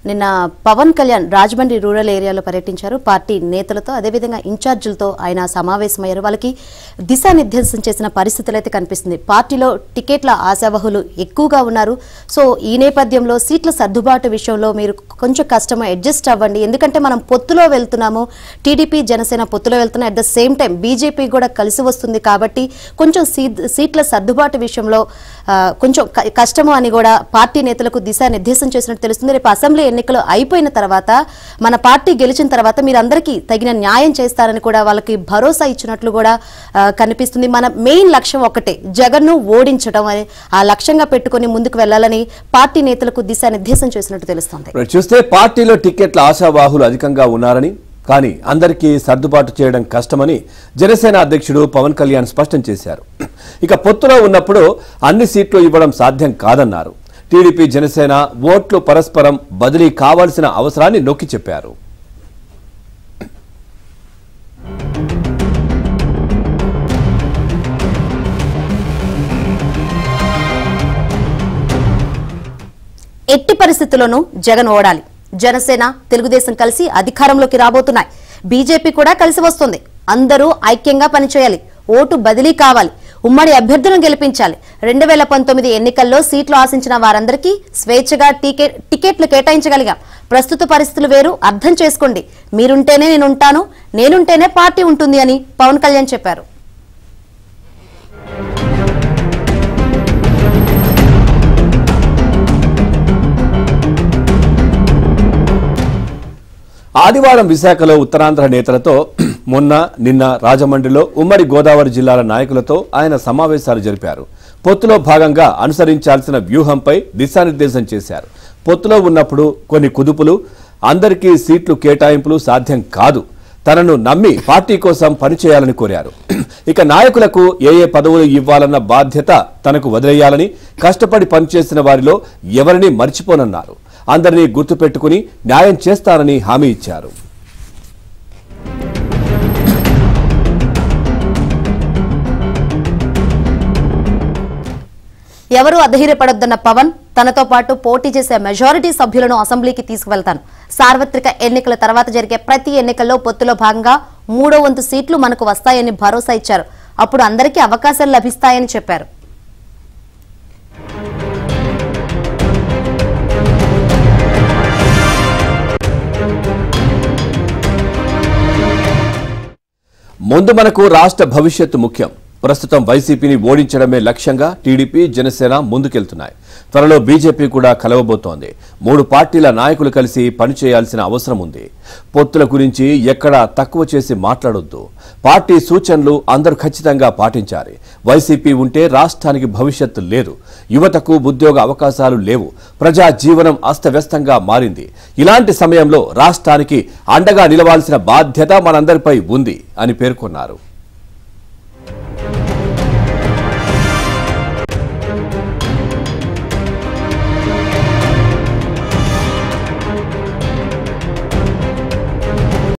నిన్న పవన్ కళ్యాణ్ రాజమండ్రి రూరల్ ఏరియాలో పర్యటించారు. పార్టీ నేతలతో అదేవిధంగా ఇన్ఛార్జీలతో ఆయన సమావేశమయ్యారు. వాళ్ళకి దిశానిర్దేశం చేసిన పరిస్థితులు అయితే కనిపిస్తుంది. పార్టీలో టికెట్ల ఆశావహులు ఎక్కువగా ఉన్నారు. సో ఈ నేపథ్యంలో సీట్ల సర్దుబాటు విషయంలో మీరు కొంచెం కష్టం అడ్జస్ట్ అవ్వండి. ఎందుకంటే మనం పొత్తులో వెళ్తున్నాము, టీడీపీ జనసేన పొత్తులో వెళ్తున్నాం. At the same time BJP కూడా కలిసి వస్తుంది కాబట్టి కొంచెం సీట్ల సర్దుబాటు విషయంలో కొంచెం కష్టము అని కూడా పార్టీ నేతలకు దిశానిర్దేశం చేసినట్టు తెలుస్తుంది. రేపు అసెంబ్లీ ఎన్నికలు అయిపోయిన తర్వాత మన పార్టీ గెలిచిన తర్వాత మీరందరికీ తగిన న్యాయం చేస్తారని కూడా వాళ్ళకి భరోసా ఇచ్చినట్లు కూడా కనిపిస్తుంది. మన మెయిన్ లక్ష్యం ఒకటే, జగన్ను ఓడించడం అని ఆ లక్ష్యంగా పెట్టుకుని ముందుకు వెళ్లాలని పార్టీ నేతలకు దిశానిర్దేశం చేసినట్టు తెలుస్తుంది. చూస్తే పార్టీలో టికెట్ల ఆశావాహులు అధికంగా ఉన్నారని, కానీ అందరికీ సర్దుబాటు చేయడం కష్టమని జనసేన అధ్యక్షుడు పవన్ కళ్యాణ్ స్పష్టం చేశారు. ఇక పొత్తులో ఉన్నప్పుడు అన్ని సీట్లు ఇవ్వడం సాధ్యం కాదన్నారు. టీడీపీ జనసేన ఓట్లు పరస్పరం బదిలీ కావాల్సిన అవసరాన్ని నొక్కి చెప్పారు. ఎట్టి పరిస్థితుల్లోనూ జగన్ ఓడాలి. జనసేన తెలుగుదేశం కలిసి అధికారంలోకి రాబోతున్నాయి. బీజేపీ కూడా కలిసి వస్తుంది. అందరూ ఐక్యంగా పనిచేయాలి. ఓటు బదిలీ కావాలి. ఉమ్మడి అభ్యర్థులను గెలిపించాలి. 2019 ఎన్నికల్లో సీట్లు ఆశించిన వారందరికీ స్వేచ్ఛగా టికెట్లు కేటాయించగలిగాం. ప్రస్తుత పరిస్థితులు వేరు, అర్థం చేసుకోండి. మీరుంటేనే నేనుంటాను, నేనుంటేనే పార్టీ ఉంటుంది అని పవన్ కళ్యాణ్ చెప్పారు. ఆదివారం విశాఖలో ఉత్తరాంధ్ర నేతలతో నిన్న రాజమండ్రిలో ఉమ్మడి గోదావరి జిల్లాల నాయకులతో ఆయన సమావేశాలు జరిపారు. పొత్తులో భాగంగా అనుసరించాల్సిన వ్యూహంపై దిశానిర్దేశం చేశారు. పొత్తులో ఉన్నప్పుడు కొన్ని కుదుపులు, అందరికీ సీట్లు కేటాయింపులు సాధ్యం కాదు. తనను నమ్మి పార్టీ కోసం పనిచేయాలని కోరారు. ఇక నాయకులకు ఏ పదవులు ఇవ్వాలన్న బాధ్యత తనకు వదిలేయాలని, కష్టపడి పనిచేసిన వారిలో ఎవరిని మర్చిపోనన్నారు. అందరినీ గుర్తుపెట్టుకుని న్యాయం చేస్తారని హామీ ఇచ్చారు. ఎవరూ అధైర్యపడొద్దన్న పవన్, తనతో పాటు పోటీ చేసే మెజారిటీ సభ్యులను అసెంబ్లీకి తీసుకువెళ్తాను. సార్వత్రిక ఎన్నికల తర్వాత జరిగే ప్రతి ఎన్నికల్లో పొత్తులో భాగంగా 3వ వంతు సీట్లు మనకు వస్తాయని భరోసా ఇచ్చారు. అప్పుడు అందరికీ అవకాశాలు లభిస్తాయని చెప్పారు. ముందు మనకు రాష్ట్ర భవిష్యత్తు ముఖ్యం. ప్రస్తుతం వైసీపీని ఓడించడమే లక్ష్యంగా టీడీపీ జనసేన ముందుకెళ్తున్నాయి. త్వరలో బీజేపీ కూడా కలవబోతోంది. 3 పార్టీల నాయకులు కలిసి పనిచేయాల్సిన అవసరం ఉంది. పొత్తుల గురించి ఎక్కడా తక్కువ చేసి మాట్లాడొద్దు. పార్టీ సూచనలు అందరూ ఖచ్చితంగా పాటించాలి. వైసీపీ ఉంటే రాష్ట్రానికి భవిష్యత్తు లేదు. యువతకు ఉద్యోగ అవకాశాలు లేవు. ప్రజా జీవనం అస్తవ్యస్తంగా మారింది. ఇలాంటి సమయంలో రాష్ట్రానికి అండగా నిలవాల్సిన బాధ్యత మనందరిపై ఉంది అని పేర్కొన్నారు.